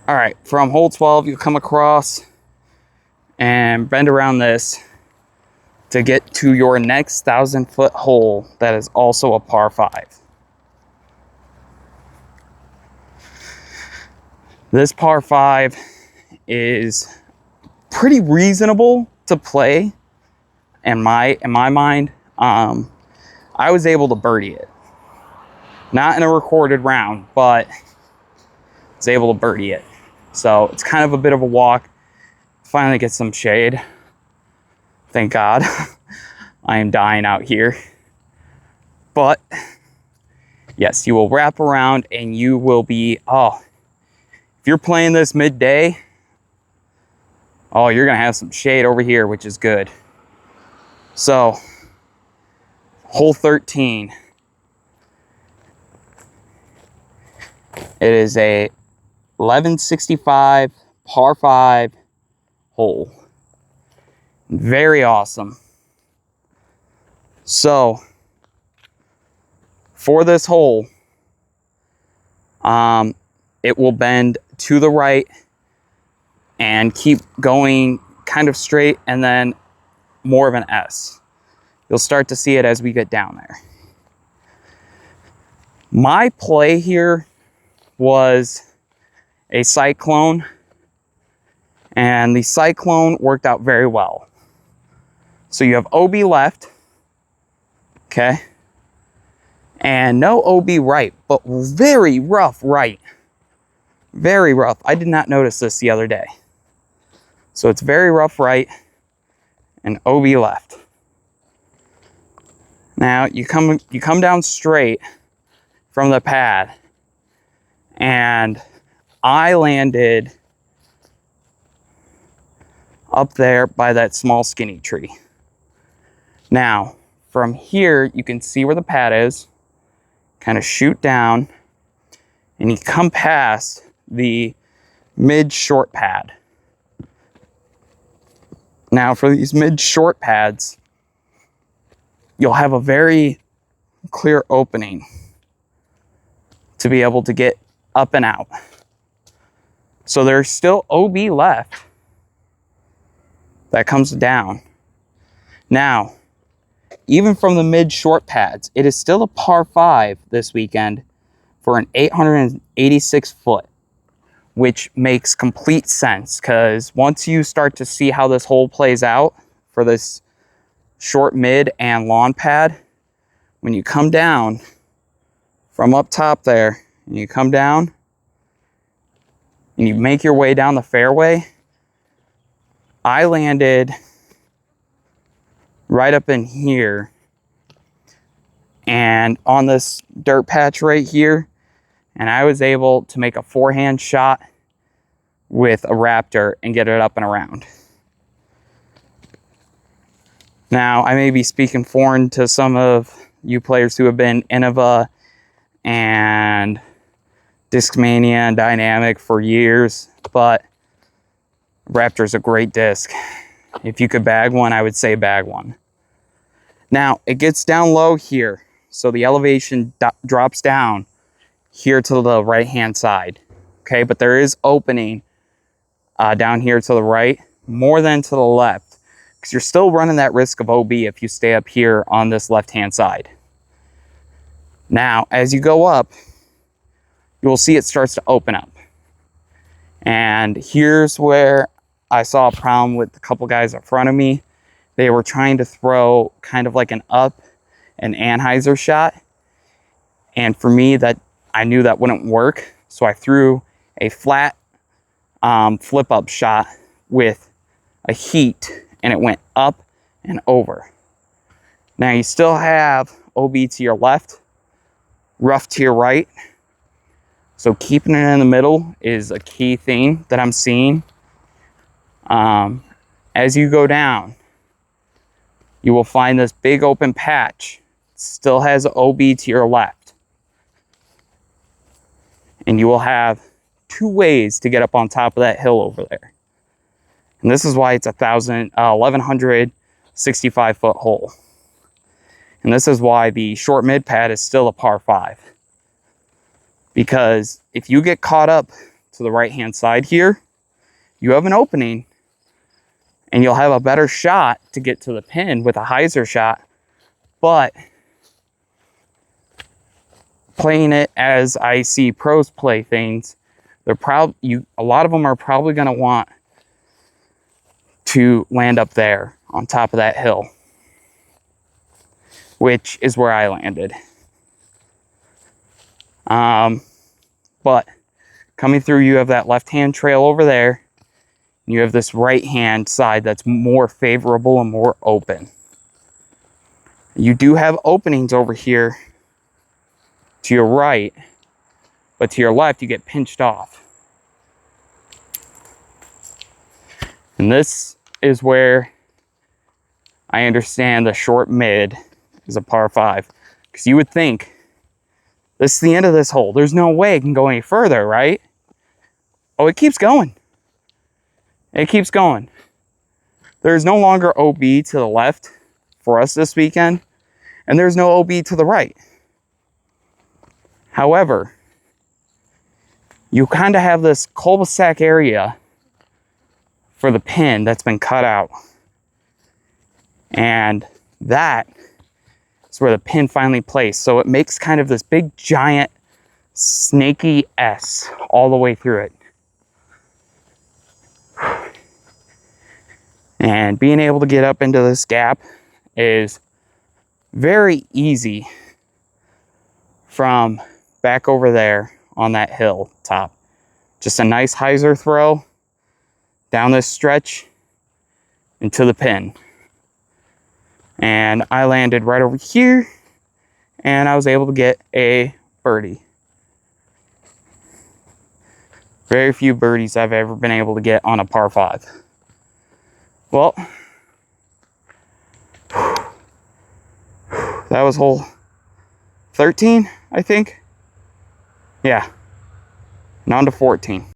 All right, from hole 12, you'll come across and bend around this to get to your next 1,000-foot hole that is also a par 5. This par 5 is pretty reasonable to play in my mind. I was able to birdie it. Not in a recorded round, but I was able to birdie it. So it's kind of a bit of a walk. Finally get some shade. Thank God. I am dying out here. But yes, you will wrap around and you will be, if you're playing this midday, you're going to have some shade over here, which is good. So, hole 13. It is a 1165 par 5 hole. Very awesome. So, for this hole, it will bend to the right and keep going kind of straight and then more of an S. You'll start to see it as we get down there. My play here was a cyclone, and the cyclone worked out very well. So you have OB left, okay, and no OB right, but very rough right. Very rough. I did not notice this the other day. So it's very rough right and OB left. Now you come down straight from the pad, and I landed up there by that small skinny tree. Now from here you can see where the pad is. Kind of shoot down and you come past the mid short pad. Now for these mid short pads, you'll have a very clear opening to be able to get up and out. So there's still OB left that comes down. Now, even from the mid short pads, it is still a par 5 this weekend for an 886 foot, which makes complete sense because once you start to see how this hole plays out for this short, mid, and lawn pad, when you come down from up top there, and you come down and you make your way down the fairway, I landed right up in here and on this dirt patch right here, and I was able to make a forehand shot with a Raptor and get it up and around. Now, I may be speaking foreign to some of you players who have been Innova and Discmania and Dynamic for years, but Raptor's a great disc. If you could bag one, I would say bag one. Now, it gets down low here, so the elevation drops down here to the right-hand side. Okay, but there is opening down here to the right, more than to the left, because you're still running that risk of OB if you stay up here on this left-hand side. Now, as you go up, you will see it starts to open up. And here's where I saw a problem with a couple guys in front of me. They were trying to throw kind of like an Anheuser shot. And for me, that I knew that wouldn't work. So I threw a flat flip up shot with a heat, and it went up and over. Now you still have OB to your left, rough to your right. So keeping it in the middle is a key thing that I'm seeing. As you go down, you will find this big open patch. It still has OB to your left. And you will have 2 ways to get up on top of that hill over there. And this is why it's 1,165 foot hole. And this is why the short mid pad is still a par 5. Because if you get caught up to the right hand side here, you have an opening and you'll have a better shot to get to the pin with a hyzer shot. But playing it as I see pros play things, a lot of them are probably going to want to land up there on top of that hill, which is where I landed. But coming through, you have that left-hand trail over there. And you have this right-hand side that's more favorable and more open. You do have openings over here to your right, but to your left, you get pinched off. And this is where I understand the short mid is a par 5. Because you would think, this is the end of this hole. There's no way it can go any further, right? Oh, it keeps going. It keeps going. There's no longer OB to the left for us this weekend, and there's no OB to the right. However, you kind of have this cul-de-sac area for the pin that's been cut out. And that is where the pin finally placed. So it makes kind of this big, giant, snaky S all the way through it. And being able to get up into this gap is very easy from back over there on that hill top. Just a nice hyzer throw down this stretch into the pin. And I landed right over here, and I was able to get a birdie. Very few birdies I've ever been able to get on a par 5. Well, that was hole 13, I think. Yeah, and on to 14.